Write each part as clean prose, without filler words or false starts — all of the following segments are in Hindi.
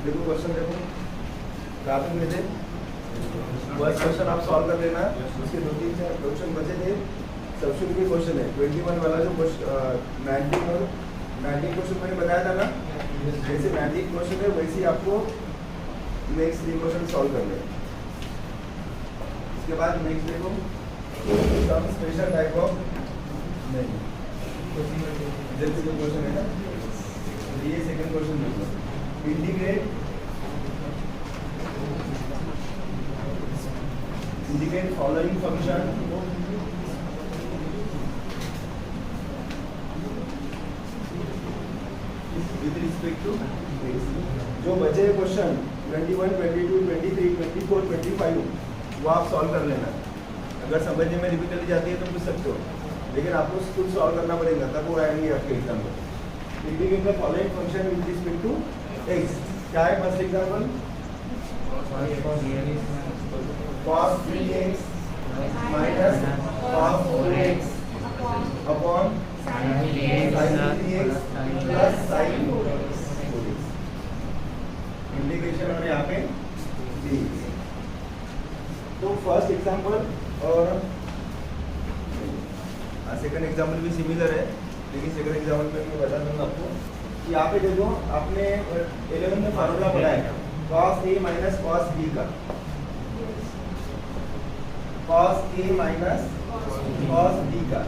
देखो क्वेश्चन देखो ग्राफिक में थे। फर्स्ट क्वेश्चन आप सॉल्व कर लेना, उसके 2-3 क्वेश्चन बचे थे। सब्स्टिट्यूट के क्वेश्चन है 21 वाला जो 19 और 19 क्वेश्चन मैंने बताया था ना, जैसे 19 क्वेश्चन है वैसे ही आपको नेक्स्ट 3 क्वेश्चन सॉल्व करने हैं। इसके बाद नेक्स्ट देखो सम स्पेशल टाइप ऑफ नहीं जैसे जो क्वेश्चन है ना, ये सेकंड क्वेश्चन देखो, integrate following function with respect to जो बचे क्वेश्चन 21, 22, 23, 24, 25 वो आप सॉल्व कर लेना। अगर समझने में डिफिकल्टी जाती है तो पूछ सकते हो, लेकिन आपको खुद सॉल्व करना पड़ेगा, तब वो आएंगे आपके एग्जाम में। Integrate the following function with respect to x. क्या है first example? cos 3x minus cos 4x upon sin 3x plus sin 4x। Integration और यहाँ पे dx। तो फर्स्ट एग्जांपल और सेकंड एग्जांपल भी सिमिलर है, लेकिन सेकंड एग्जांपल में मैं बता दूंगा आपको। यहाँ पे देखो आपने 11 में फार्मूला पढ़ा है cos a minus cos b का, cos a minus cos b का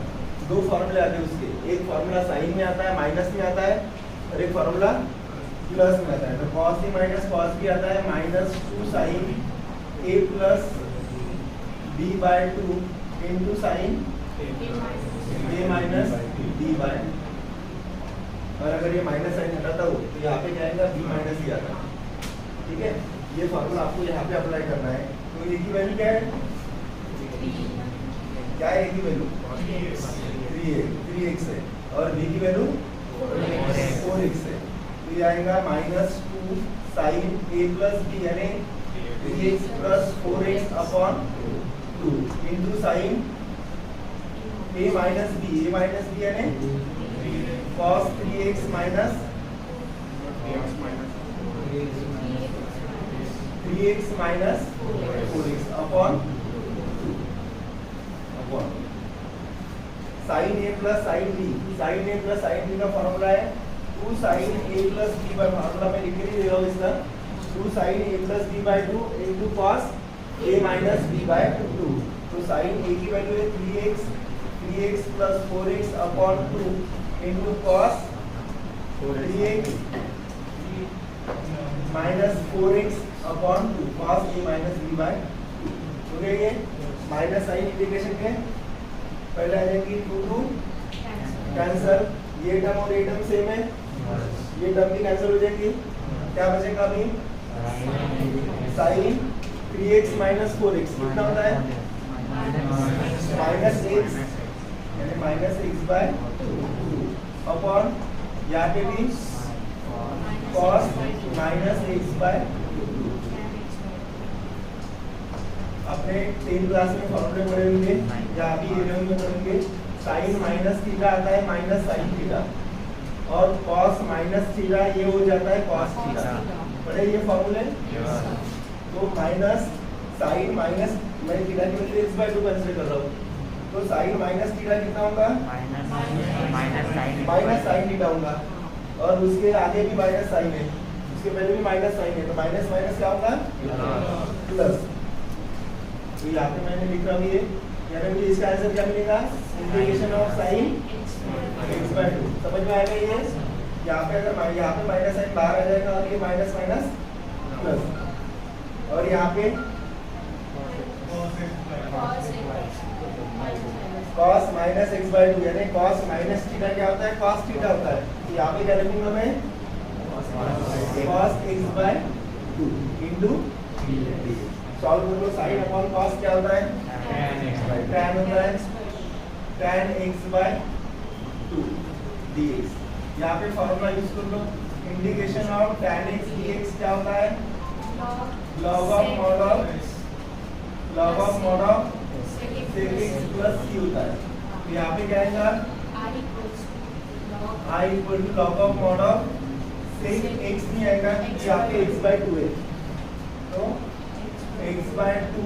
दो फार्मूले आते हैं उसके। एक फार्मूला साइन में आता है, माइनस में आता है, और एक फार्मूला प्लस में आता है। तो cos a minus cos b आता है -2 sin a plus b by 2 into sin a minus b by। और अगर ये माइनस साइन हटाता हो तो यहाँ पे क्या आएगा, b माइनस ही आता है। ठीक है, ये फार्मूला आपको यहाँ पे अप्लाई करना है। तो ए की वैल्यू क्या है? क्या है ए की वैल्यू? 3x है, और बी की वैल्यू 4x है। तो ये आएगा -2 sin a plus b यानी 3x plus 4x upon 2 into sin a minus b यानी cos 3x minus 3x minus 4x upon sin a plus sin b। sin a plus sin b का फॉर्मूला है 2 sin a plus b by, formula में लिख के दे रहा हूं इसका, 2 sin a plus b by 2 into cos a minus b by 2। तो sin a की वैल्यू है 3x plus 4x upon 2 into cos 3x minus 4x upon 2 cos a minus b by 2। हो गया ये माइनस साइन इंटीग्रेशन के पहले आ जाएंगी 2 कैंसल, ये टर्म और ये टर्म सेम है, ये टर्म भी कैंसिल हो जाएगी। क्या बचेगा अभी? साइन 3x minus 4x कितना होता है? -x यानी -x by 2 अपॉन यहाँ पे भी cos -x by 2। अपने 10th क्लास में फॉर्मूले पढ़े होंगे या अभी 11 में पढ़ेंगे। साइन माइनस थीटा आता है माइनस साइन थीटा, और cos माइनस थीटा ये हो जाता है cos थीटा। पढ़े ये फॉर्मूले? तो माइनस साइन माइनस, मैं थीटा की वैल्यू x by 2 कंसीडर कर रहा हूँ, तो साइन माइनस थीटा कितना होगा? माइनस साइन थीटा होगा, और उसके आगे भी माइनस साइन है, उसके पहले भी माइनस साइन है, तो माइनस माइनस क्या होगा? प्लस। तो यहाँ पे मैंने लिख रहा हूँ ये, यानी मुझे इसका आंसर क्या मिलेगा? Integration of sine x by 2। समझ में आएगा ये? यहाँ पे अगर यहाँ पे माइनस साइन बाहर आ जाएगा और ये माइनस माइनस प्लस, और यहाँ पे cos minus x by 2 यानी cos minus थीटा क्या होता है? cos थीटा होता है। तो यहाँ पे क्या लिखूंगा मैं? cos x by 2 into solve कर लो। साइन अपॉन cos क्या होता है? tan होता है, tan x by 2 dx। यहाँ पे फॉर्मूला यूज कर लो, integration of tan x dx क्या होता है? log of mod of sec x plus c होता है। तो यहाँ पे क्या आएगा? I equal to log of mod of sec x नहीं आएगा, यहाँ पे x/2 है, तो x/2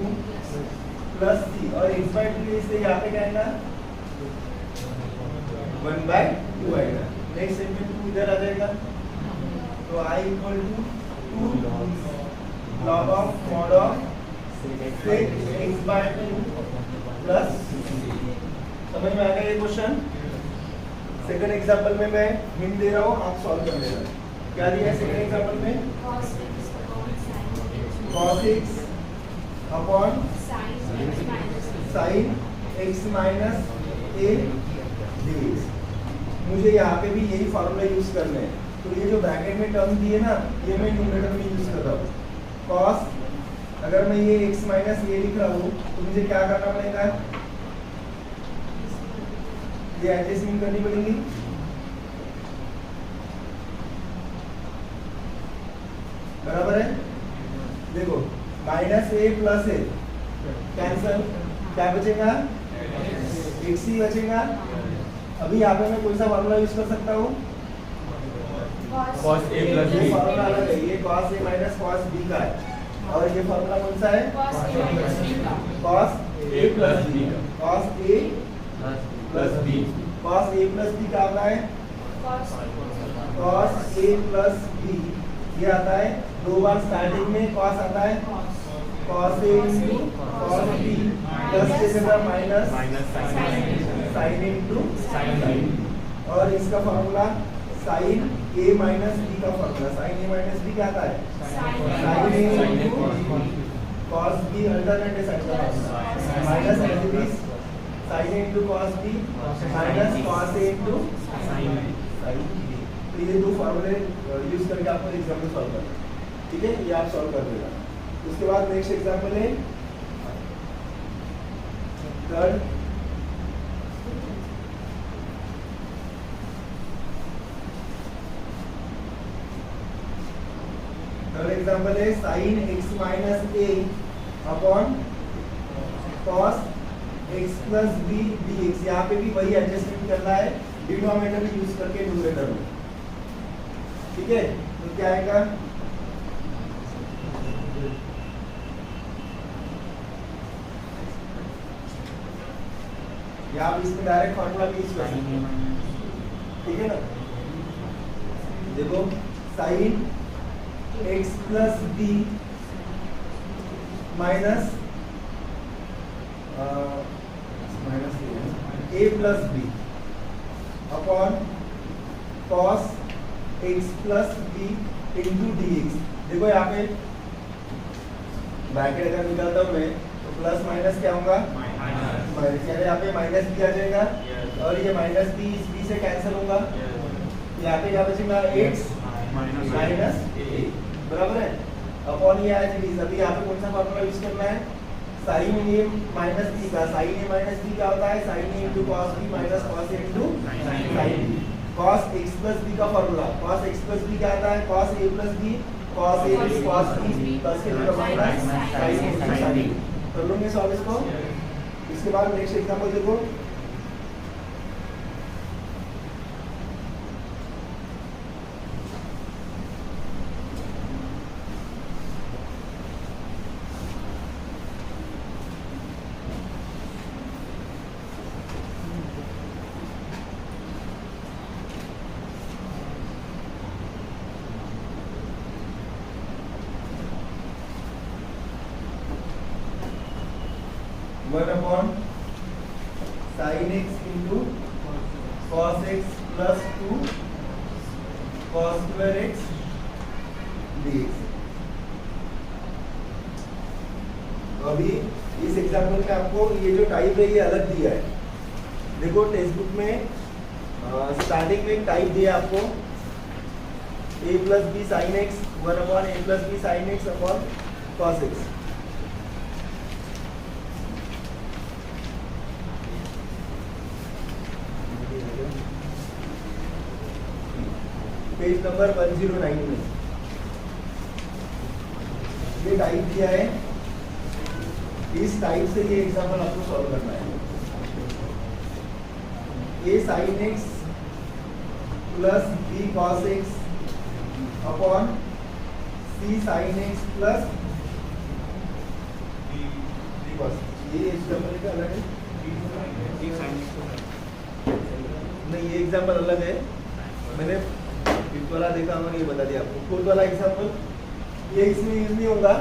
प्लस c, और x/2 इसलिए यहाँ पे क्या आएगा 1/2 आएगा। नेक्स्ट स्टेप में 2 इधर आ जाएगा, तो I equal to 2 log of mod of sec x/2 plus, समझ में आ गया ये क्वेश्चन। सेकंड एग्जांपल में मैं हिंट दे रहा हूँ, आप सॉल्व कर लेना। क्या दिया है सेकंड एग्जांपल में? cos x upon sin x minus a dx। मुझे यहाँ पे भी यही फॉर्मूला यूज करना है, तो ये जो ब्रैकेट में टर्म दिए ना, ये मैं न्यूमरेटर में यूज कर रहा हूँ। cos, अगर मैं ये x माइनस a लिख रहा हूँ तो मुझे क्या करना पड़ेगा? ये एडजस्टमेंट करनी पड़ेगी। बराबर है, देखो minus a plus a cancel, क्या बचेगा? x ही बचेगा। अभी यहाँ पे मैं कोई सा फॉर्मूला यूज कर सकता हूँ? cos a plus b। Formula अलग है, ये cos a minus cos b का है, और ये फॉर्मूला कौन सा है? cos a plus b का। cos a plus b, cos a plus b। cos a plus b का आता है cos a प्लस b, ये आता है दो बार स्टार्टिंग में cos आता है, cos a into cos b plus के जगह minus sin into sin b, और इसका formula sin a minus b का formula, sin a minus b क्या आता है? sin a into cos b, alternate है साइन का, minus sin a into cos b minus cos a into sin b। तो ये दो फॉर्मूले यूज करके आपको एग्जाम्पल सॉल्व करना है, ठीक है? ये आप सॉल्व कर देना। उसके बाद नेक्स्ट एग्जाम्पल है थर्ड, एग्जाम्पल है sin x minus a upon cos x plus b dx। यहाँ पे भी वही एडजस्टमेंट करना है, डिनोमिनेटर में यूज करके न्यूमरेटर में, ठीक है? तो क्या आएगा? या आप इसमें डायरेक्ट फॉर्मूला भी यूज कर सकते हैं, ठीक है ना? देखो sin x plus b minus a plus b upon cos x plus b into dx। देखो यहाँ पे ब्रैकेट अगर निकालता हूँ मैं तो प्लस माइनस क्या होगा? माइनस, यानी यहाँ पे माइनस b आ जाएगा, और ये माइनस b इस b से कैंसिल होगा, यहाँ पे क्या बचेगा? x माइनस a, बराबर है, अपॉन ये आज भी। अभी यहाँ पे कौन सा फॉर्मूला यूज करना है? sin a माइनस b का, sin a माइनस b क्या होता है? sin a into cos b minus cos a into sin b। cos x plus b का formula, cos x plus b क्या आता है? cos a plus b, cos a into cos b plus के जगह minus sin a into sin b। कर लूंगे सॉल्व इसको। इसके बाद नेक्स्ट एग्जांपल देखो, one upon sin x into cos x plus 2 cos square x dx। अभी इस एग्जाम्पल में आपको ये जो टाइप है ये अलग दिया है। देखो टेक्स्ट बुक में स्टार्टिंग में एक टाइप दिया आपको a plus b sine x, one upon a plus b sine x upon cos x। Page number 109 में ये टाइप दिया है, इस टाइप से ये एग्जाम्पल आपको सॉल्व करना है। a sin x plus b cos x upon c sine x plus d cos. ये एग्जाम्पल क्या अलग है? नहीं, ये एग्जाम्पल अलग है। मैंने फिफ्थ वाला देखा, मैंने ये बता दिया आपको। फोर्थ वाला एग्जाम्पल ये इसमें यूज नहीं होगा।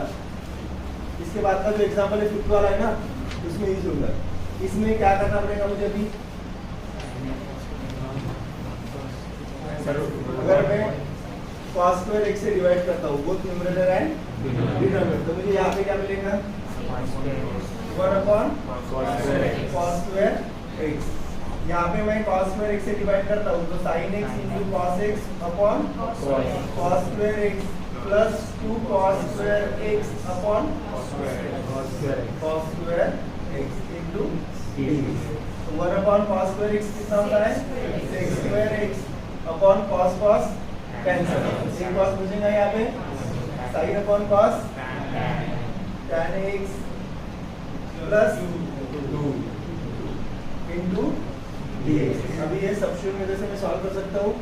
इसके बाद का जो एग्जाम्पल है फिफ्थ वाला है ना, उसमें यूज होगा। इसमें क्या करना पड़ेगा मुझे अभी? अगर मैं cos स्क्वायर x से डिवाइड करता हूँ बोथ न्यूमरेटर एंड डिनोमिनेटर, तो मुझे यहाँ पे क्या मिलेगा? 1 अपॉन cos स्क्वायर x। यहाँ पे मैं cos स्क्वायर x से डिवाइड करता हूँ तो sin x into cos x upon cos square x plus 2 cos square x upon cos square x into dx। 1 upon cos square x कितना होता है? sec square x upon cos cos cancel, एक cos बचेगा यहाँ पे, sin upon cos tan x plus 2 into dx। अभी ये सब्स्टिट्यूट मेथड से मैं सॉल्व कर सकता हूँ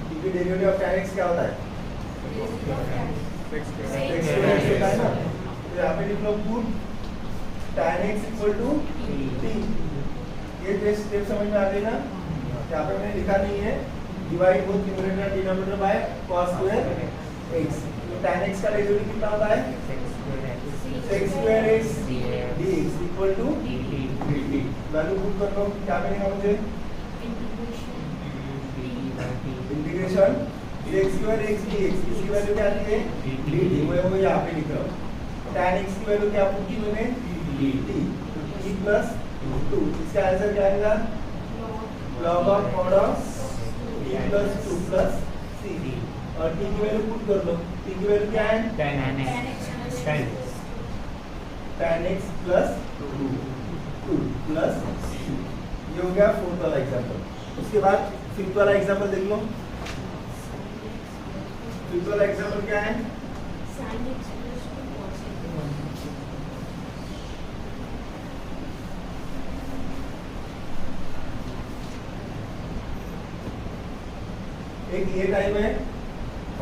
क्योंकि डेरिवेटिव ऑफ tan x क्या होता है? x होता है ना। तो यहाँ पे लिख लो put tan x equal to t। ये स्टेप समझ में आ गई ना? यहाँ पे मैंने लिखा नहीं है, divide both numerator and denominator by cos square x। tan x का डेरिवेटिव कितना होता है? sec square x dx equal to dt। Value put कर लो, क्या मिलेगा मुझे? Integration sec square x dx, इसकी वैल्यू क्या दी है? dt। वो यहाँ पे लिख रहा हूँ। tan x की वैल्यू क्या पुट की मैंने? dt t plus 2। इसका आंसर क्या आएगा? log of mod of t plus 2 plus c। और t की वैल्यू पुट कर लो, t की वैल्यू क्या है? tan x plus 2 plus c। ये हो गया फोर्थ वाला एग्जांपल। उसके बाद फिफ्थ वाला एग्जांपल देख लो। फिफ्थ वाला एग्जांपल क्या है? एक ये टाइप है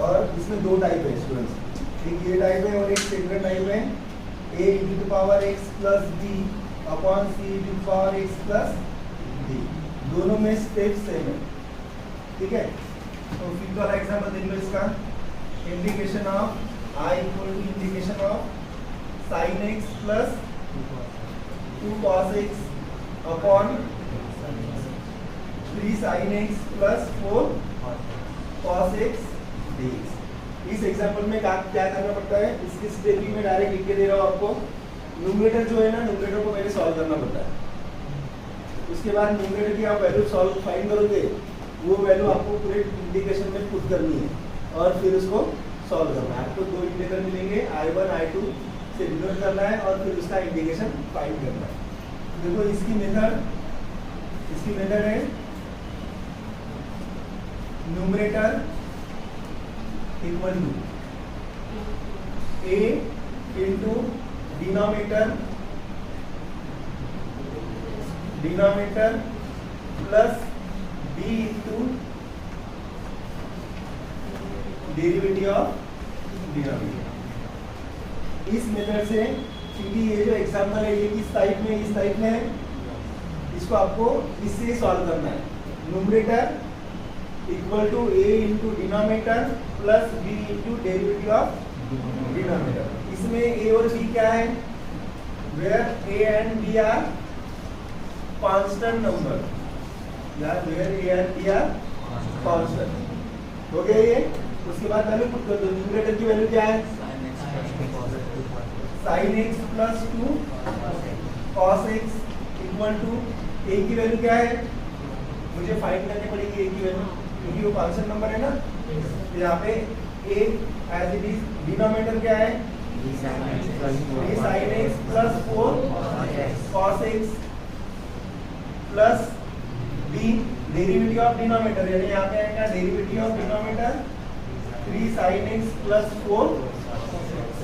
और इसमें दो टाइप है स्टूडेंट्स। एक ये टाइप है और एक सेकंड टाइप है। a e to power x plus b upon c e to power x plus d। दोनों में स्टेप सेम है, ठीक है। तो फिफ्थ वाला एग्जांपल देख लो इसका। Integration of i equal to integration of sin x plus 2 cos x upon 3 sin x plus 4 cos x dx। इस एग्जांपल में क्या करना पड़ता है? इसकी स्टेप में डायरेक्ट लिख के दे रहा हूँ आपको। न्यूमरेटर जो है ना, न्यूमरेटर को पहले सॉल्व करना पड़ता है। उसके बाद न्यूमरेटर की आप वैल्यू सॉल्व फाइंड करोगे, वो वैल्यू आपको पूरे इंटीग्रेशन में पुट करनी है और फिर उसको सॉल्व करना है। आपको दो इंटीग्रल मिलेंगे, I1 I2 से डिनोट करना है और फिर उसका इंटीग्रेशन फाइंड करना है। देखो इसकी मेथड है numerator equal to a into denominator plus b into derivative of denominator. इस मेथड से, क्योंकि ये जो एग्जांपल है ये किस टाइप में है, इसको आपको इससे सॉल्व करना है। Numerator equal to a into denominator plus b into derivative of denominator. इसमें a और b क्या है? Where a and b are constant number, या where a and b are constant. हो गया ये। उसके बाद वैल्यू पुट कर दो। न्यूमरेटर की वैल्यू क्या है? sin x plus 2 cos x equal to a की वैल्यू क्या है? मुझे फाइंड करनी पड़ेगी a की वैल्यू, क्योंकि वो कांस्टेंट नंबर है ना। तो यहाँ पे a as it is, denominator क्या है? sin x plus 4 cos x plus b derivative of denominator, यानी यहाँ पे आएगा derivative of denominator 3 sin x plus 4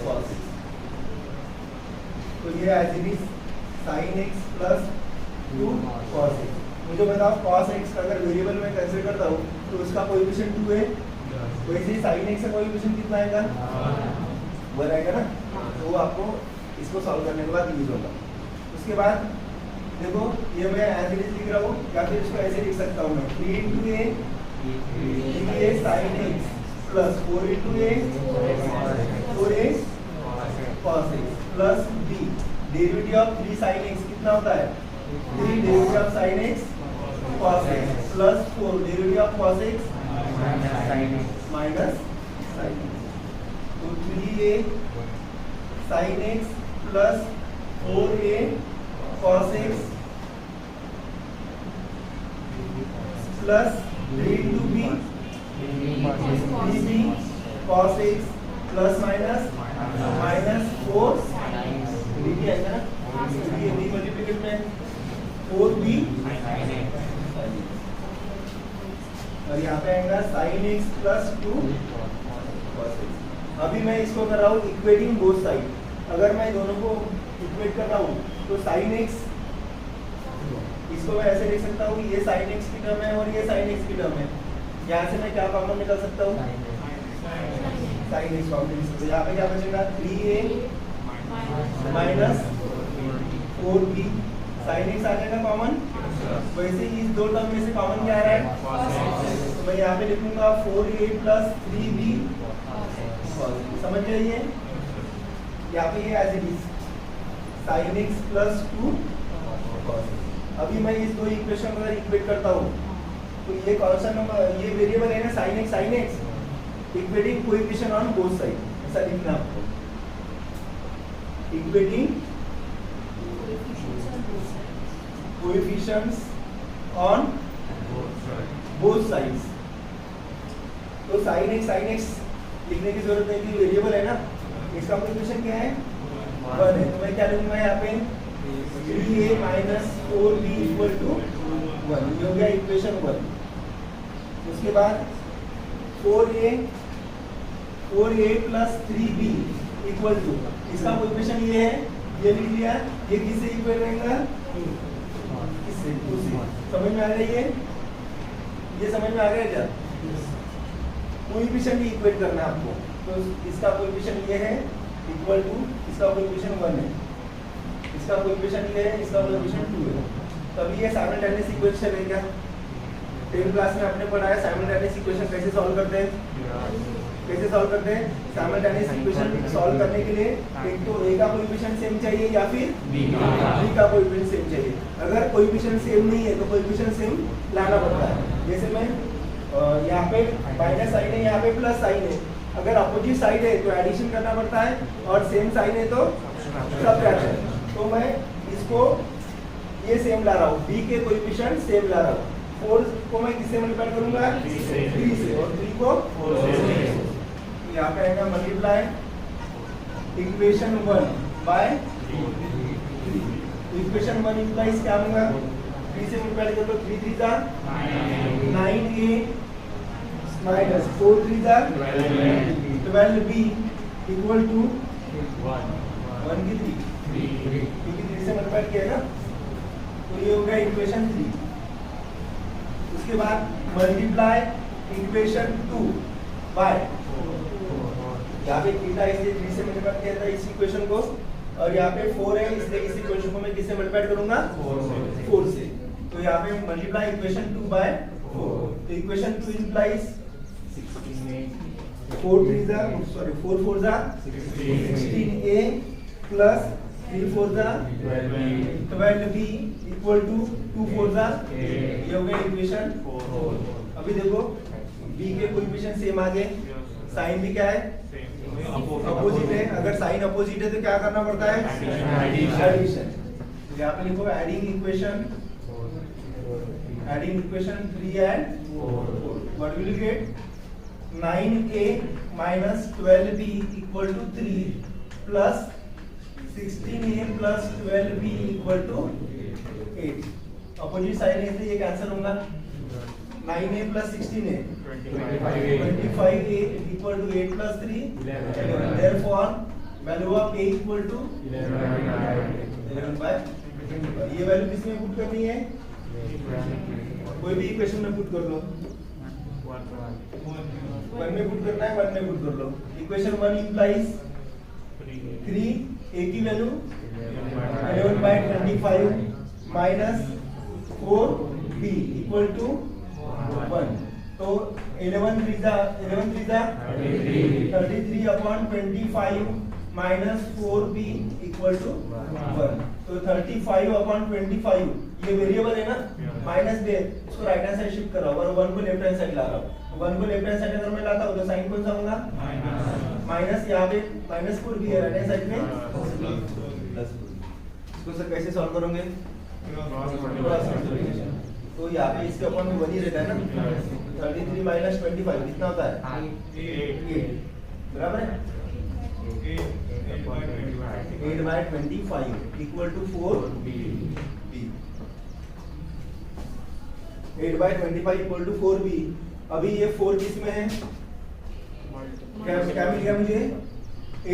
cos x। तो ये as it is sin x plus 2 cos x। मुझे बताओ cos x अगर वेरिएबल में कंसीडर करता हूँ तो उसका कोएफिशिएंट 2 है, वैसे ही sin x का कोएफिशिएंट कितना आएगा? 1 आएगा ना, तो वो आपको इसको सॉल्व करने के बाद यूज होगा। उसके बाद देखो ये मैं एज इट इज लिख रहा हूँ, या फिर इसको ऐसे लिख सकता हूँ मैं 3 into a sin x plus 4 into a 4a cos x plus b derivative of 3 sin x कितना होता है? 3 derivative of sin x cos x plus 4 derivative of cos x minus sin x। तो 3a sin x plus 4a cos x plus 3 into b 3b cos x plus minus -4 bb आएगा ना, ये b मल्टीप्लिकेट में 4b और यहाँ पे आएगा sin x plus 2 cos x। अभी मैं इसको कर रहा हूँ इक्वेटिंग बोथ साइड। अगर मैं दोनों को इक्वेट कर रहा हूँ तो sin x इसको मैं ऐसे लिख सकता हूँ, ये sin x की टर्म है और ये sin x की टर्म है। यहाँ से मैं क्या कॉमन निकाल सकता हूँ? sin x कॉमन निकाल सकता हूँ। यहाँ पे क्या बचेगा? 3a minus 4b sin x आ जाएगा कॉमन। वैसे ही इस दो टर्म में से कॉमन क्या आ रहा है? तो मैं यहाँ पे लिखूंगा 4a प्लस 3b। समझ जाइए, यहाँ पे ये as it is sin x plus 2 cos x। अभी मैं इस दो इक्वेशन को इक्वेट करता हूँ तो ये कौन सा नंबर, ये वेरिएबल है ना sin x equating coefficient on both side, ऐसा लिखना आपको। Equating coefficients on both sides. तो sin x लिखने की जरूरत नहीं थी, वेरिएबल है ना, इसका कोएफिशिएंट क्या है? 1 है। तो मैं क्या लिखूंगा यहाँ पे? 3a minus 4b equal to 1, ये हो गया इक्वेशन 1। उसके बाद 4a plus 3b equal to, इसका कोएफिशिएंट ये है, ये लिख लिया। ये किससे इक्वल रहेगा? इससे, उससे। समझ में आ रहा है? ये समझ में आ गया क्या? कोएफिशिएंट इक्वेट करना है आपको, तो इसका कोएफिशिएंट ये है इक्वल टू, इसका कोएफिशिएंट 1 है, इसका कोएफिशिएंट ये है, इसका कोएफिशिएंट 2 है। तभी ये साइमल्टेनियस इक्वेशन है क्या? 10th क्लास में आपने पढ़ा है साइमल्टेनियस इक्वेशन कैसे सॉल्व करते हैं? कैसे सॉल्व करते हैं? साइमल्टेनियस इक्वेशन सॉल्व करने के लिए एक तो a का कोएफिशिएंट सेम चाहिए या फिर b का कोएफिशिएंट सेम चाहिए। अगर कोएफिशिएंट सेम नहीं है तो कोएफिशिएंट सेम लाना पड़ता है। जैसे मैं यहाँ पे माइनस साइन है, यहाँ पे प्लस साइन है। अगर अपोजिट साइड है तो एडिशन करना पड़ता है और सेम साइन है तो सब्ट्रैक्शन। तो मैं इसको ये सेम ला रहा हूँ, b के कोएफिशिएंट सेम ला रहा हूँ। 4 को मैं किससे मल्टीप्लाई करूंगा? 3 से, और 3 को 4 से। यहाँ पे आएगा multiply equation 1 by 3। Equation 1 implies क्या होगा? 3 से मल्टीप्लाई कर लो, 3 3 जा 9a माइनस 4 3 जा 12b इक्वल टू 1 की 3, क्योंकि 3 से मल्टीप्लाई किया है ना, तो ये हो गया इक्वेशन 3। उसके बाद मल्टीप्लाई इक्वेशन 2 बाय, यहाँ पे थीटा इसलिए 3 से मल्टीप्लाई किया था इस इक्वेशन को, और यहाँ पे 4 है इसलिए इस इक्वेशन को मैं किससे मल्टीप्लाई करूंगा? 4 से। तो यहाँ पे मल्टीप्लाई इक्वेशन 2 बाय 4। तो इक्वेशन 2 इंप्लाइज 4 4 जा 16a प्लस 3 4 जा 12b इक्वल टू 2 4 जा, ये हो गया इक्वेशन 4। अभी देखो b के कोएफिशिएंट सेम आ गए, साइन भी क्या है? अपोजिट है। अगर साइन अपोजिट है तो क्या करना पड़ता है? एडिशन। तो यहाँ पे लिखो adding equation 3 and 4. What will you get? 9a minus 12b equal to 3 plus 16a plus 12b equal to 8. Opposite side है इसलिए ये कैंसिल होगा। 9a plus 16a 25a equal to 8 plus 3 11. Therefore value of a equal to 11 by। ये वैल्यू किसमें पुट करनी है? कोई भी इक्वेशन में पुट कर लो। वन में पुट करना है, वन में पुट कर लो। इक्वेशन 1 implies 3 a की वैल्यू 11/25 माइनस 4b इक्वल टू 1। तो 11 3 जा 33/25 माइनस 4b इक्वल टू 1। तो 35/25 ये वेरिएबल है ना, माइनस दे इसको राइट हैंड साइड शिफ्ट करो और 1 को लेफ्ट हैंड साइड ला रहा हूं। 1 को लेफ्ट हैंड साइड अगर मैं लाता हूं तो साइन कौन सा होगा, माइनस। यहाँ पे माइनस 4b है, राइट हैंड साइड में प्लस 4। इसको सर कैसे सॉल्व करोगे, क्रॉस मल्टीप्लिकेशन। तो यहाँ पे इसके अपन में 1 ही रहता है ना, 33 माइनस 25 कितना होता है 8, बराबर है 8/25 equal to 4b। 8/25 equal to 4b। अभी ये 4 किस में है, क्या मिल गया मुझे,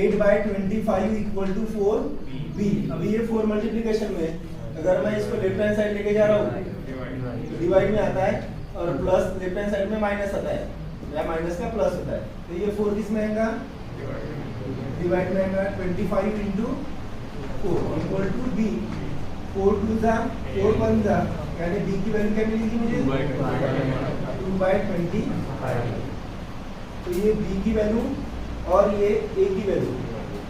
8/25 इक्वल टू 4b। अभी ये 4 मल्टीप्लिकेशन में है, अगर मैं इसको लेफ्ट हैंड साइड लेके जा रहा हूँ डिवाइड में आता है और प्लस लेफ्ट हैंड साइड में माइनस आता है या माइनस का प्लस होता है। तो ये 4 किस में आएगा, डिवाइड में आएगा 25 into 4 इक्वल टू b। 4 2 जा 4 1 जा, यानी b की वैल्यू क्या मिलेगी मुझे 2/25। तो ये b की वैल्यू और ये a की वैल्यू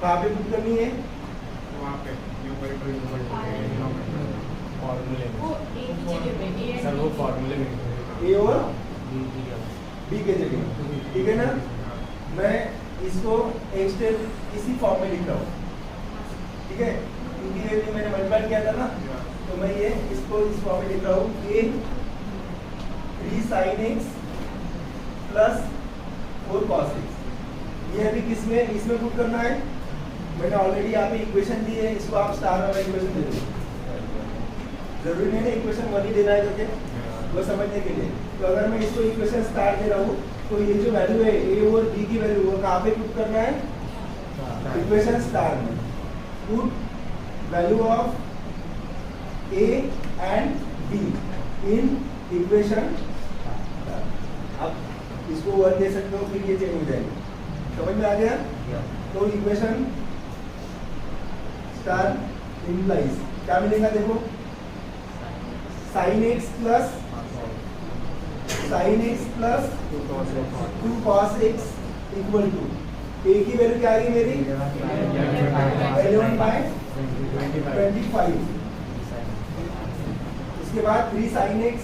कहाँ पे पुट करनी है, वहाँ पे फॉर्मूले में सर, वो फॉर्मूले में a और b के जगह, ठीक है ना। मैं इसको एक स्टेप इसी फॉर्म में लिख रहा हूँ, ठीक है, क्योंकि ये भी मैंने मल्टीप्लाई किया था ना, तो मैं ये इसको इस फॉर्म में लिख रहा हूँ a 3 sin x plus 4 cos x। ये अभी किस में, इसमें पुट करना है। मैंने ऑलरेडी यहाँ पे इक्वेशन दी है, इसको आप स्टार वाला इक्वेशन दे दो, जरूरी नहीं है इक्वेशन 1 ही देना है करके, वो समझने के लिए। तो अगर मैं इसको इक्वेशन स्टार दे रहा हूँ तो ये जो वैल्यू है a और b की वैल्यू वो कहाँ पे पुट करना है, इक्वेशन स्टार में। Put value of a and b in equation. अब इसको 1 दे सकते हो, फिर ये चेंज हो जाएगी, समझ में आ गया। तो इक्वेशन स्टार इम्प्लाइज क्या मिलेगा, देखो sin x plus 2 cos x equal to a की वैल्यू क्या आ गई मेरी 11/25। उसके बाद 3 sin x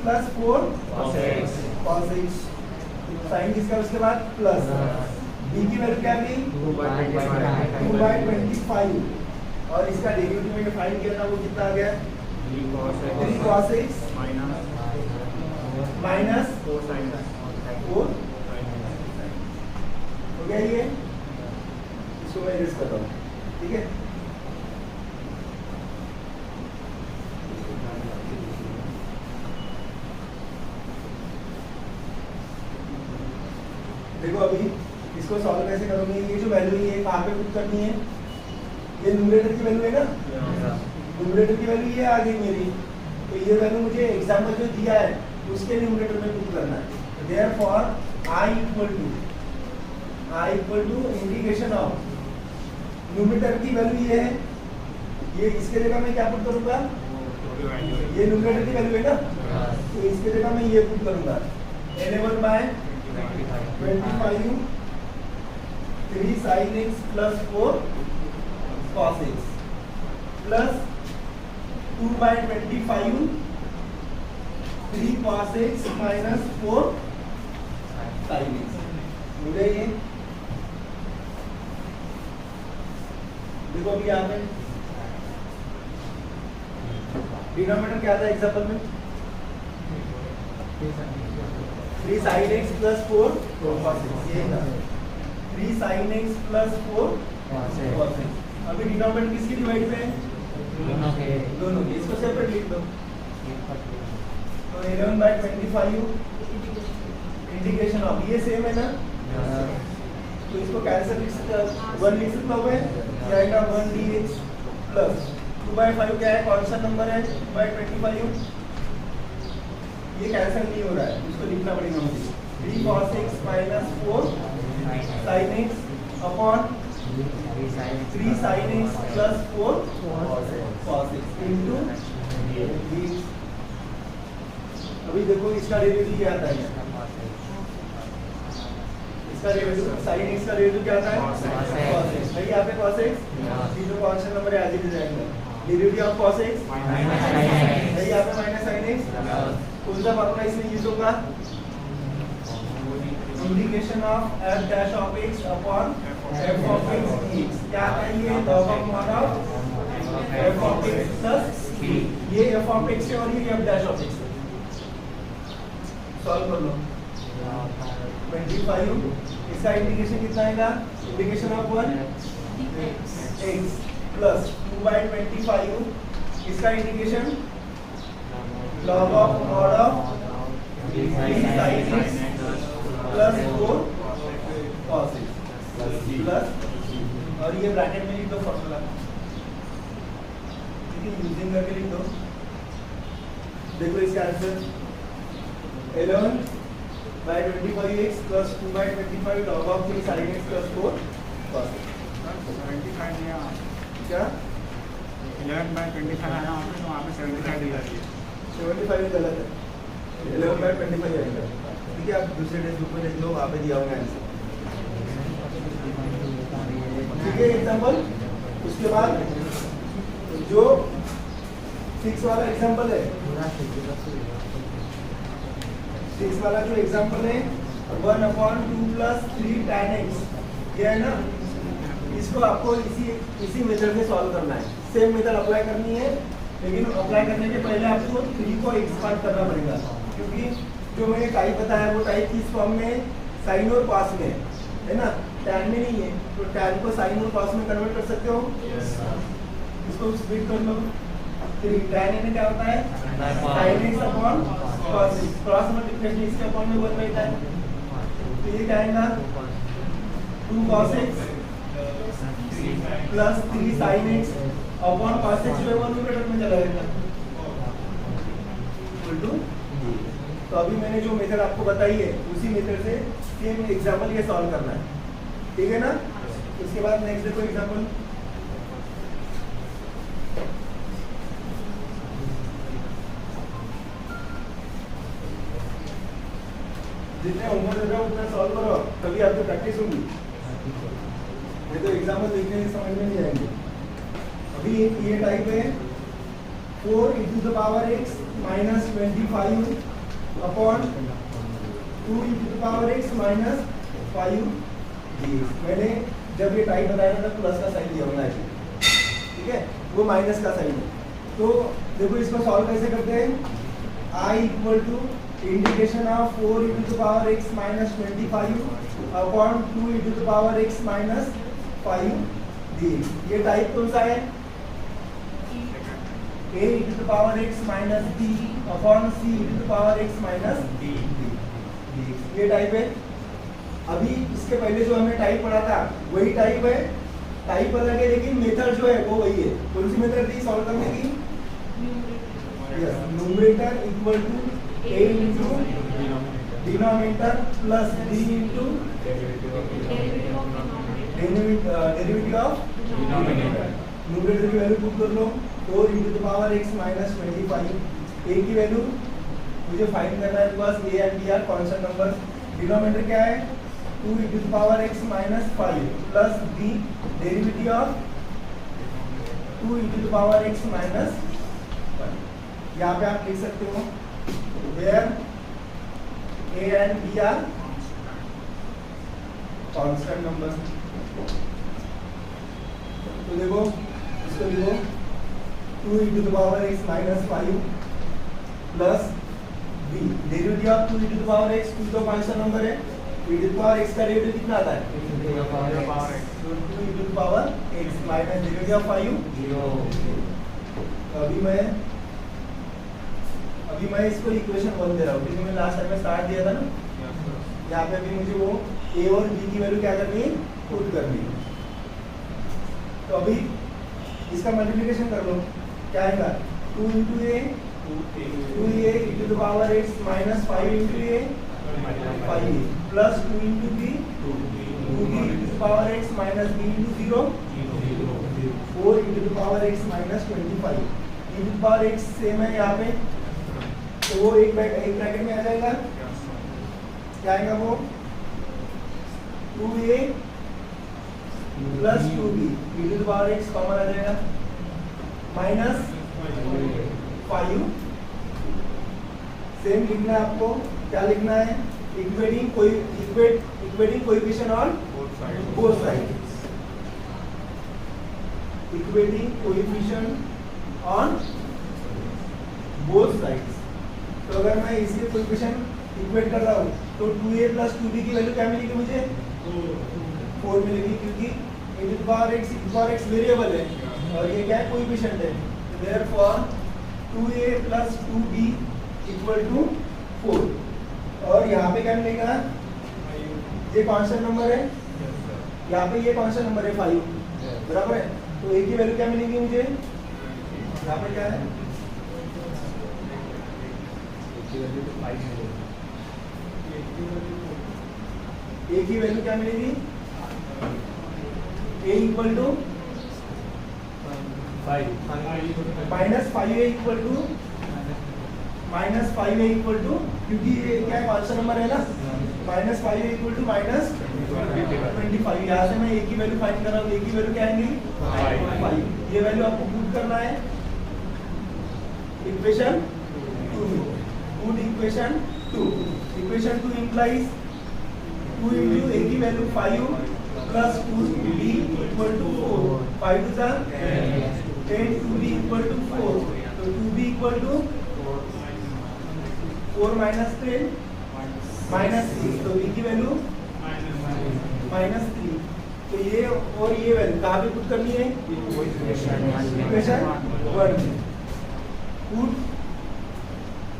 plus 4 cos x, sine किसका उसके बाद प्लस। b की वैल्यू क्या थी 2/25 और इसका डेरिवेटिव में फाइंड किया था वो कितना आ गया 3 cos x माइनस 4 हो गया। ये इसको मैं इरेज कर रहा हूँ, ठीक है। देखो अभी इसको सॉल्व कैसे करोगे, ये जो वैल्यू है ये कहाँ पे पुट करनी है, ये न्यूमरेटर की वैल्यू है ना, न्यूमरेटर की वैल्यू ये आ गई मेरी। तो ये वैल्यू मुझे एग्जांपल जो दिया है उसके न्यूमरेटर में पुट करना है। Therefore I equal to integration of numerator की वैल्यू ये है, ये इसके जगह मैं क्या पुट करूंगा, ये न्यूमरेटर की वैल्यू है ना, तो इसके जगह मैं ये पुट करूंगा 11/25 3 sin x plus 4 cos x plus 2/25 3 cos x minus 4 sin x। मुझे ये देखो अभी यहाँ पे डिनोमिनेटर क्या था एग्जांपल में 3 sin x plus 4 cos x, ये था 3 sin x plus 4 cos x। अभी डिनोमिनेटर किसकी डिवाइड में है, दोनों की, इसको सेपरेट लिख दो। तो 11/25 इंटीग्रेशन ऑफ, ये सेम है ना, तो इसको कैंसिल लिख सकते, 1 लिख सकता हूँ मैं, क्या आएगा 1dh प्लस 2/5 क्या है, कौन सा नंबर है 2/25, ये कैंसिल नहीं हो रहा है, इसको लिखना पड़ेगा मुझे 3 cos x minus 4 sin x upon 3 sin x plus 4 cos x into अभी देखो इसका डेरिवेटिव क्या आता है, इसका डेरिवेटिव sin x का डेरिवेटिव क्या आता है cos x। भाई यहाँ पे cos x ये जो कांस्टेंट नंबर है एज इट इज रहेगा, डेरिवेटिव ऑफ cos x भाई यहाँ पे माइनस sin x, कौन सा फॉर्मूला इसमें यूज होगा, integration of f dash of x upon f of x dx। क्या आता है ये log of mod of f of x plus ये f ऑफ x है और ये f डैश ऑफ x है। सॉल्व कर लो 25, इसका इंटीग्रेशन कितना आएगा, इंटीग्रेशन ऑफ 1 x प्लस 2/25, इसका integration log of mod of 3 sin x plus 4 cos x plus और ये ब्रैकेट में लिख दो फॉर्मूला, ठीक है, यूजिंग करके लिख दो। देखो इसका answer 11/25x plus 2/25 log of 3 sin x plus 4 cos x। 75 दिया, क्या 11/25 आया वहाँ पे, तो वहाँ पे 75 दिया है। 75 गलत है, 11/25 आएगा, ठीक है। आप दूसरे टेक्स्ट बुक में देख लो, वहाँ पे दिया होगा आंसर, ठीक है। एग्जाम्पल उसके बाद जो 6 वाला एग्जाम्पल है, 6 वाला जो एग्जाम्पल है 1/2 प्लस 3 tan x, ये है ना, इसको आपको इसी मेथड में सॉल्व करना है, सेम मेथड अप्लाई करनी है, लेकिन अप्लाई करने के पहले आपको 3 को एक्सपांड करना पड़ेगा, क्योंकि जो मैंने टाइप बताया वो टाइप किस फॉर्म में, साइन और कॉस में है ना, tan में नहीं है, तो tan को साइन और कॉस में कन्वर्ट कर सकते हो, इसको स्प्लिट कर लो, 3 tan में क्या होता है sin x upon cos x, cross multiplication इसके अपॉन में 1 रहता है, तो ये क्या आएगा 2 cos x plus 3 sin x upon cos x जो 1 ब्रैकेट में चला जाएगा इक्वल टू। तो अभी मैंने जो मेथड आपको बताई है उसी मेथड से सेम एग्जांपल ये सॉल्व करना है, ठीक है ना। उसके बाद नेक्स्ट देखो एग्जांपल, जितने होमवर्क दे रहा हूं उतना सॉल्व करो, तभी आपको प्रैक्टिस होगी, नहीं तो एग्जांपल देखने से समझ में नहीं आएंगे। अभी ये टाइप है 4 into the power x minus 25 upon 2 into the power x minus 5 dx। मैंने जब ये टाइप बताया था प्लस का साइन दिया होना है, ठीक है, वो माइनस का साइन है। तो देखो इसको सॉल्व कैसे करते हैं, I equal to integration of 4 into the power x minus 25 upon 2 into the power x minus 5 dx। ये टाइप कौन सा है, a into the power x minus b upon c into the power x minus d, ये टाइप है। अभी इसके पहले जो हमने टाइप पढ़ा था वही टाइप है, टाइप अलग है लेकिन मेथड जो है वो वही है। कौन सी मेथड थी सॉल्व करने की, numerator equal to a into denominator plus b into derivative of denominator. Numerator की वैल्यू पुट कर लो 4 into the power x minus 25, a की वैल्यू मुझे फाइंड करना है, बस a and b are constant number. Denominator क्या है 2 into the power x minus 5 plus b derivative of 2 into the power x minus 5। यहाँ पे आप लिख सकते हो where a and b are constant number. तो देखो इसको लिखो 2 into the power x minus 5 plus b derivative of 2 into the power x, 2 तो कांस्टेंट नंबर है, e to the power x का डेरिवेटिव कितना आता है 2 into the power x minus derivative of 5 0। अभी मैं इसको इक्वेशन 1 दे रहा हूँ, क्योंकि मैं लास्ट टाइम में स्टार्ट दिया था ना, यहाँ पे भी मुझे वो a और b की वैल्यू क्या करनी है पुट करनी है। तो अभी इसका मल्टीप्लिकेशन कर लो, क्या आएगा 2 into a 2a e to the power x minus 5 into a 5a plus 2 into b 2b e to the power x minus b into 0 4 e to the power x minus 25 e to the power x same है यहाँ पे, तो वो एक ब्रैकेट में आ जाएगा, क्या आएगा वो 2a plus 2b e to the power x common आ जाएगा माइनस 5। सेम लिखना है आपको, क्या लिखना है, equating coefficient on both sides, equating coefficient on both sides. तो अगर मैं इसके कोएफिशिएंट इक्वेट कर रहा हूँ तो 2a प्लस 2b की वैल्यू क्या मिलेगी मुझे 4 मिलेगी, क्योंकि e to the power x variable है और ये क्या है कोएफिशिएंट है, therefore 2a plus 2b equal to 4। और यहाँ पे क्या मिलेगा, ये कांस्टेंट नंबर है, यहाँ पे ये कांस्टेंट नंबर है 5, बराबर है, तो a की वैल्यू क्या मिलेगी मुझे, यहाँ पे क्या है a की वैल्यू क्या मिलेगी, a equal to minus 5a equal to क्योंकि ये क्या है कांस्टेंट नंबर है ना, minus 5a equal to minus 25। यहाँ से मैं a की वैल्यू फाइंड कर रहा हूँ, a की वैल्यू क्या आएंगी 5, ये वैल्यू आपको पुट करना है equation 2, put equation 2, equation 2 implies 2 into a की value 5 plus 2b equal to 4, 5 to the 10, 2b equal to 4, तो 2b equal to 4 minus 10 minus 6, तो b की वैल्यू minus 3। तो ये और ये वैल्यू कहाँ पे पुट करनी है, equation 1, put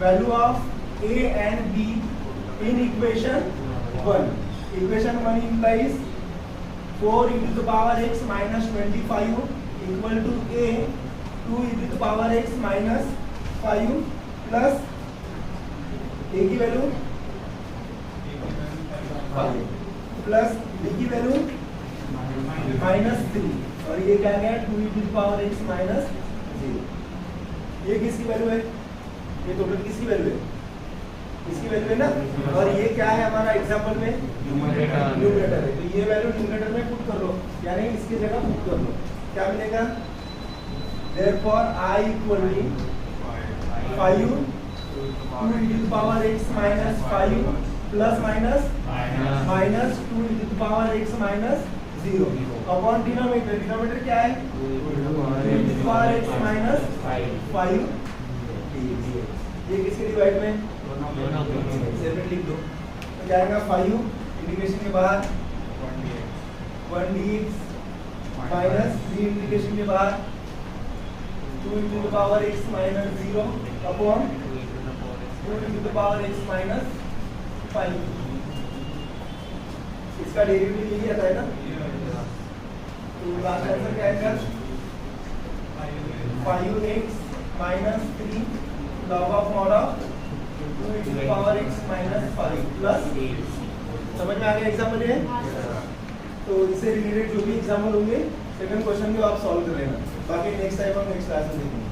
value of a and b in equation 1, equation 1 implies 4 e to the power x minus 25 equal to a 2 e to the power x minus 5 plus a की वैल्यू 5 प्लस b की वैल्यू माइनस 3 और ये क्या गया 2 e to the power x minus 0। ये किसकी वैल्यू है, ये टोटल किसकी वैल्यू है, इसकी वैल्यू है ना, और ये क्या है हमारा एग्जांपल में न्यूमरेटर है, तो ये वैल्यू न्यूमरेटर में पुट कर लो, यानी इसकी जगह पुट कर लो, क्या मिलेगा, therefore i equal to 5 2 e to the power x minus 5 plus minus minus 2 e to the power x minus 0 upon denominator, denominator क्या है 2 e to the power x minus 5, ये किसके डिवाइड में सेपरेट लिख दो, तो क्या आएगा 5 इंटीग्रेशन के बाद 1 dx माइनस 3 इंटीग्रेशन के बाद 2 into the power x minus 0 upon 2 into the power x minus 5। इसका डेरिवेटिव यही आता है ना, तो लास्ट आंसर क्या आएगा 5x minus 3 log of mod of 2 into the power x minus 5 plus, समझ में आ गया एग्जाम्पल ये, तो इससे रिलेटेड जो भी एग्जाम्पल होंगे सेकंड क्वेश्चन को आप सॉल्व कर लेना, बाकी नेक्स्ट टाइम हम नेक्स्ट क्लास में देखेंगे।